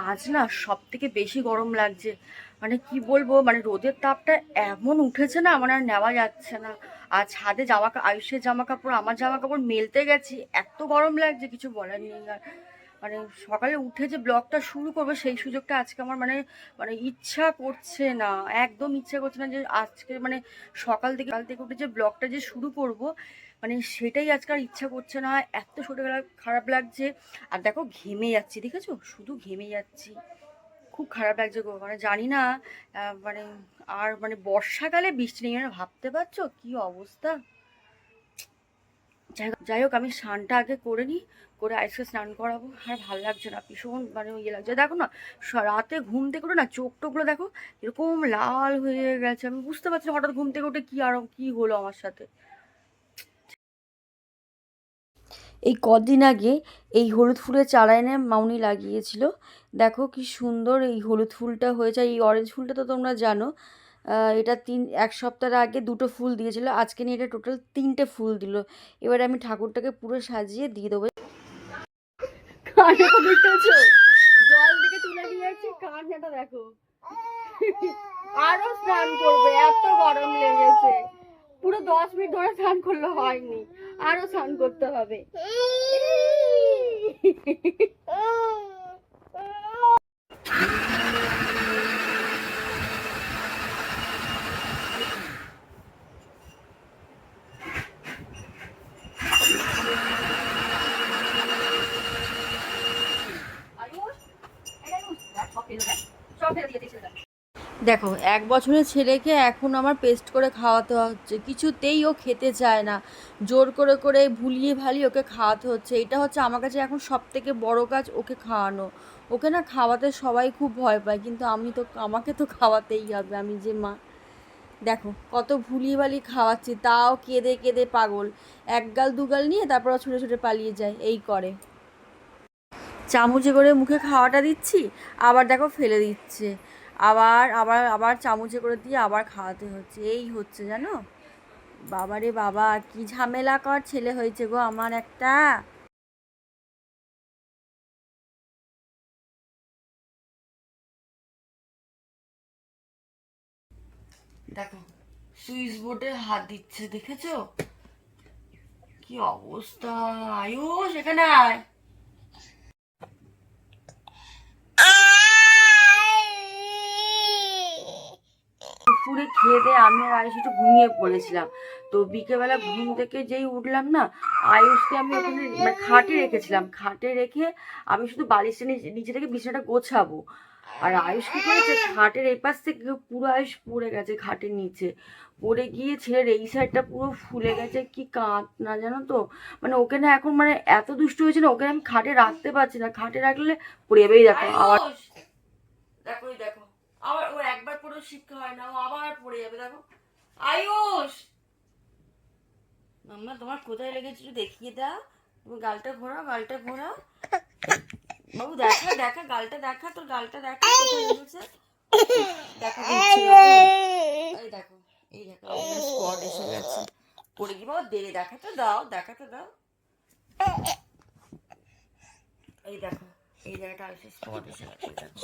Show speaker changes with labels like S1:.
S1: আজ না সব থেকে বেশি গরম লাগছে। মানে কি বলবো, মানে রোদের তাপটা এমন উঠেছে না, মানে আর নেওয়া যাচ্ছে না। আর ছাদে আয়ুষের জামা কাপড়, আমার জামা কাপড় মেলতে গেছি, এত গরম লাগছে কিছু বলার নেই। আর মানে সকালে উঠে যে ব্লগটা শুরু করবো সেই সুযোগটা আজকে আমার মানে মানে ইচ্ছা করছে না, একদম ইচ্ছা করছে না যে আজকে মানে সকাল থেকে উঠে যে ব্লগটা যে শুরু করব, মানে সেটাই আজকে আর ইচ্ছা করছে না। এত শরীরটা খারাপ লাগছে। আর দেখো ঘেমে যাচ্ছি, দেখেছো, শুধু ঘেমে যাচ্ছি। খুব খারাপ লাগছে গো, মানে জানি না মানে আর মানে বর্ষাকালে বৃষ্টি নেই, মানে ভাবতে পারছো কি অবস্থা। যাই হোক আমি স্নানটা আগে করে নিই, করে আইসকে স্নান করাবো। আর ভালো লাগছে না, ভীষণ মানে ইয়ে লাগছে। দেখো না, রাতে ঘুম থেকে উঠে না চোখ টোকগুলো দেখো এরকম লাল হয়ে গেছে। আমি বুঝতে পারছি না হঠাৎ ঘুম থেকে উঠে কি আর কি হলো আমার সাথে। এই কদিন আগে এই হলুদ ফুলের চারা এনে মাউনি লাগিয়েছিল। দেখো কি সুন্দর এই হলুদ ফুলটা হয়েছে। এই অরেঞ্জ ফুলটা তো তোমরা জানো, এটা এক সপ্তাহ আগে দুটো ফুল দিয়েছিল, আজকে নিয়ে এটা টোটাল তিনটে ফুল দিল। এবারে আমি ঠাকুরটাকে পুরো সাজিয়ে দিয়ে দেবো। কান্নাটা দেখেছো, জল থেকে তুলে নিয়েছি, কান্নাটা দেখো। আরো স্নান করবে, এত গরম লেগেছে। পুরো 10 মিনিট ধরে স্নান করলে হয়নি, আরো স্নান করতে হবে। দেখো 1 বছরের ছেলেকে এখন আমার পেস্ট করে খাওয়াতে হচ্ছে, কিছুতেই ও খেতে চায় না। জোর করে করে ভুলিয়ে ভালিয়ে ওকে খাওয়াতে হচ্ছে। এটা হচ্ছে আমার কাছে এখন সব থেকে বড় কাজ, ওকে খাওয়ানো। ওকে না খাওয়াতে সবাই খুব ভয় পায়, কিন্তু আমাকে তো খাওয়াতেই হবে, আমি যে মা। দেখো কত ভুলিয়ে ভালিয়ে খাওয়াচ্ছি, তাও কেঁদে কেঁদে পাগল। এক গাল দু গাল নিয়ে তারপর ছুটে ছুটে পালিয়ে যায়, এই করে। চামচে করে মুখে খাওয়াটা দিচ্ছি, আবার দেখো ফেলে দিচ্ছে। আবার আবার আবার চামচে করে দিয়ে আবার খাওয়াতে হচ্ছে, এই হচ্ছে জানো। বাবারে বাবা, কি ঝামেলা কর ছেলে হয়েছে গো আমার একটা। দেখো সুইচ বোর্ডে হাত দিচ্ছে, দেখেছো কি অবস্থা। আয়ুষ এখানে আয়। দুপুরে খেয়ে দিয়ে আমি আর আয়ুষ একটু ঘুমিয়ে পড়েছিলাম। তো বিকেলবেলা ঘুম থেকে যেই উঠলাম না, আয়ুষকে আমি ওখানে মানে খাটে রেখেছিলাম, খাটে রেখে আমি শুধু বালিশটা নিচে থেকে বিছানাটা গোছাবো। আর আয়ুষ কি করেছে, খাটের এই পাশ থেকে পুরো আয়ুষ পড়ে গেছে খাটের নিচে। পড়ে গিয়ে ছেলের এই সাইডটা পুরো ফুলে গেছে, কি কাঁদ না জানো তো। মানে ওকে না এখন মানে এত দুষ্ট হয়েছে না, ওকে আমি খাটে রাখতে পারছি না, খাটে রাখলে পড়ে যাবেই। দেখো আবার দেখো দেখো, আবার ও একবার পড়েও শিক্ষা হয় না, ও আবার পড়ে যাবে। দেখো আয়ুষ, মাম্মা তোমার কোথায় লেগেছে একটু দেখিয়ে দাও। তুমি গালটা ঘোরাও, গালটা ঘোরাও। বাবু দেখা দেখা গালটা দেখা, তোর গালটা দেখা কোথায় লেগেছে। দেখা দিচ্ছে বাবু, এই দেখো, এই দেখো স্পট এসে গেছে। পড়ে গিয়ে বাবা দে, দেখাতে দাও, দেখাতে দাও। এই দেখো, এই জায়গাটা এসে স্পট এসে গেছে, দেখো।